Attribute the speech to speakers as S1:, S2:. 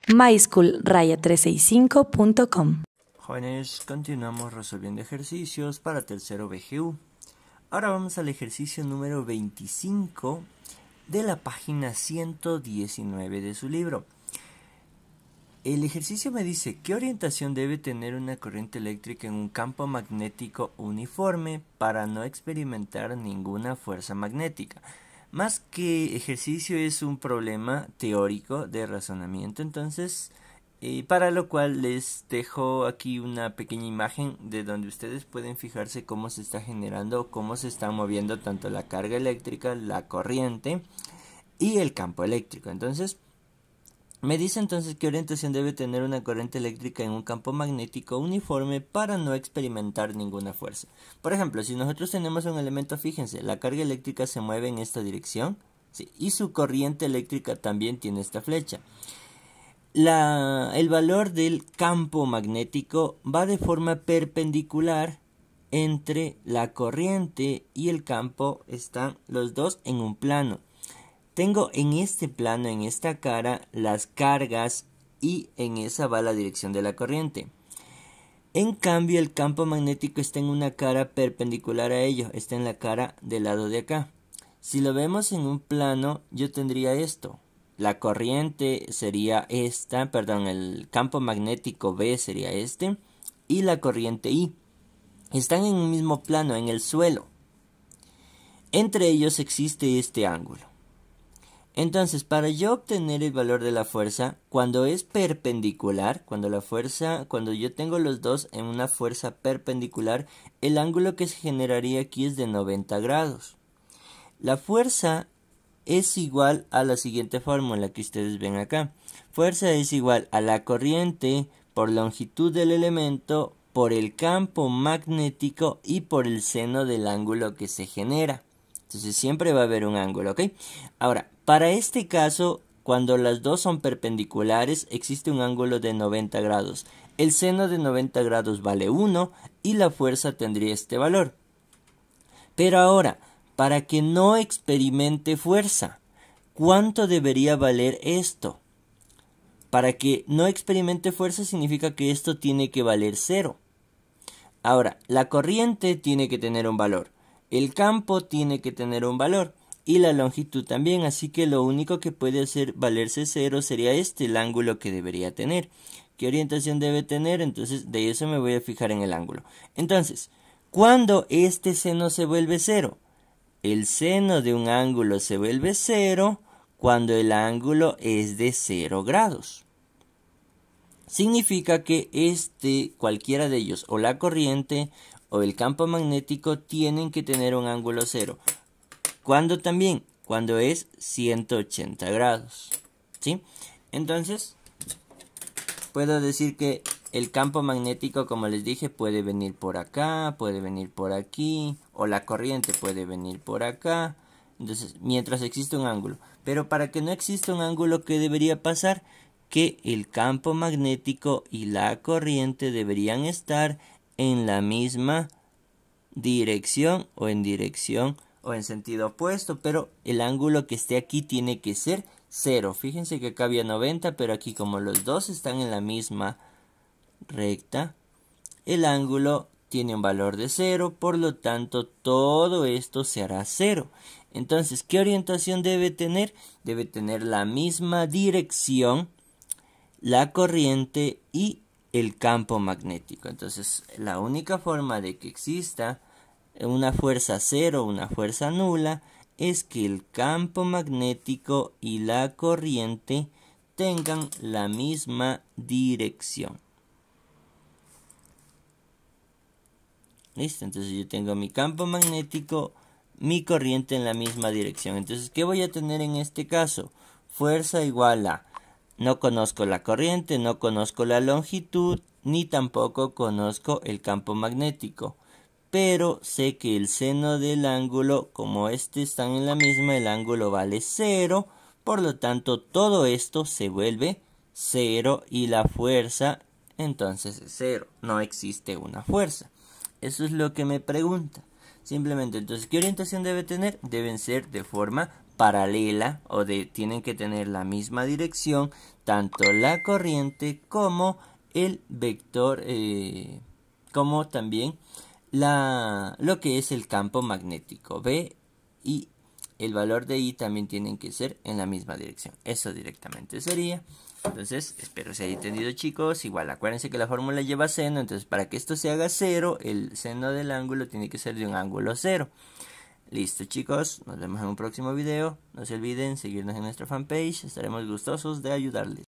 S1: myschool-365.com.
S2: Jóvenes, continuamos resolviendo ejercicios para tercero BGU. Ahora vamos al ejercicio número 25 de la página 119 de su libro. El ejercicio me dice, ¿qué orientación debe tener una corriente eléctrica en un campo magnético uniforme para no experimentar ninguna fuerza magnética? Más que ejercicio es un problema teórico de razonamiento, entonces para lo cual les dejo aquí una pequeña imagen de donde ustedes pueden fijarse cómo se está generando, cómo se está moviendo tanto la carga eléctrica, la corriente y el campo eléctrico. Entonces, me dice entonces qué orientación debe tener una corriente eléctrica en un campo magnético uniforme para no experimentar ninguna fuerza. Por ejemplo, si nosotros tenemos un elemento, fíjense, la carga eléctrica se mueve en esta dirección, ¿sí? Y su corriente eléctrica también tiene esta flecha. El valor del campo magnético va de forma perpendicular entre la corriente y el campo, están los dos en un plano. Tengo en este plano, en esta cara, las cargas y en esa va la dirección de la corriente. En cambio, el campo magnético está en una cara perpendicular a ello, está en la cara del lado de acá. Si lo vemos en un plano, yo tendría esto. La corriente sería esta, perdón, el campo magnético B sería este y la corriente I. Están en un mismo plano, en el suelo. Entre ellos existe este ángulo. Entonces, para yo obtener el valor de la fuerza, cuando es perpendicular, cuando yo tengo los dos en una fuerza perpendicular, el ángulo que se generaría aquí es de 90 grados. La fuerza es igual a la siguiente fórmula que ustedes ven acá. Fuerza es igual a la corriente por longitud del elemento, por el campo magnético y por el seno del ángulo que se genera. Entonces siempre va a haber un ángulo, ¿ok? Ahora, para este caso, cuando las dos son perpendiculares, existe un ángulo de 90 grados. El seno de 90 grados vale 1 y la fuerza tendría este valor. Pero ahora, para que no experimente fuerza, ¿cuánto debería valer esto? Para que no experimente fuerza significa que esto tiene que valer 0. Ahora, la corriente tiene que tener un valor. El campo tiene que tener un valor y la longitud también, así que lo único que puede hacer valerse 0 sería el ángulo que debería tener. ¿Qué orientación debe tener? Entonces de eso me voy a fijar en el ángulo. Entonces, ¿cuándo este seno se vuelve 0? El seno de un ángulo se vuelve 0 cuando el ángulo es de 0 grados. Significa que cualquiera de ellos, o la corriente o el campo magnético, tienen que tener un ángulo 0. ¿Cuándo también? Cuando es 180 grados. ¿Sí? Entonces, puedo decir que el campo magnético, como les dije, puede venir por acá, puede venir por aquí, o la corriente puede venir por acá. Entonces, mientras existe un ángulo. Pero para que no exista un ángulo, ¿qué debería pasar? Que el campo magnético y la corriente deberían estar en la misma dirección o en sentido opuesto, pero el ángulo que esté aquí tiene que ser 0. Fíjense que acá había 90, pero aquí como los dos están en la misma recta, el ángulo tiene un valor de 0, por lo tanto todo esto se hará 0. Entonces, ¿qué orientación debe tener? Debe tener la misma dirección la corriente y el campo magnético. Entonces, la única forma de que exista una fuerza 0 o una fuerza nula es que el campo magnético y la corriente tengan la misma dirección. ¿Listo? Entonces yo tengo mi campo magnético, mi corriente en la misma dirección. Entonces, ¿qué voy a tener en este caso? Fuerza igual a, no conozco la corriente, no conozco la longitud, ni tampoco conozco el campo magnético. Pero sé que el seno del ángulo, como están en la misma, el ángulo vale 0. Por lo tanto, todo esto se vuelve 0 y la fuerza entonces es 0. No existe una fuerza. Eso es lo que me pregunta. Simplemente, entonces, ¿qué orientación debe tener? Deben ser de forma paralela tienen que tener la misma dirección, tanto la corriente como el vector, como también lo que es el campo magnético. B y el valor de I también tienen que ser en la misma dirección. Eso directamente sería. Entonces, espero se haya entendido, chicos. Igual, acuérdense que la fórmula lleva seno. Entonces, para que esto se haga cero, el seno del ángulo tiene que ser de un ángulo cero. Listo, chicos. Nos vemos en un próximo video. No se olviden seguirnos en nuestra fanpage. Estaremos gustosos de ayudarles.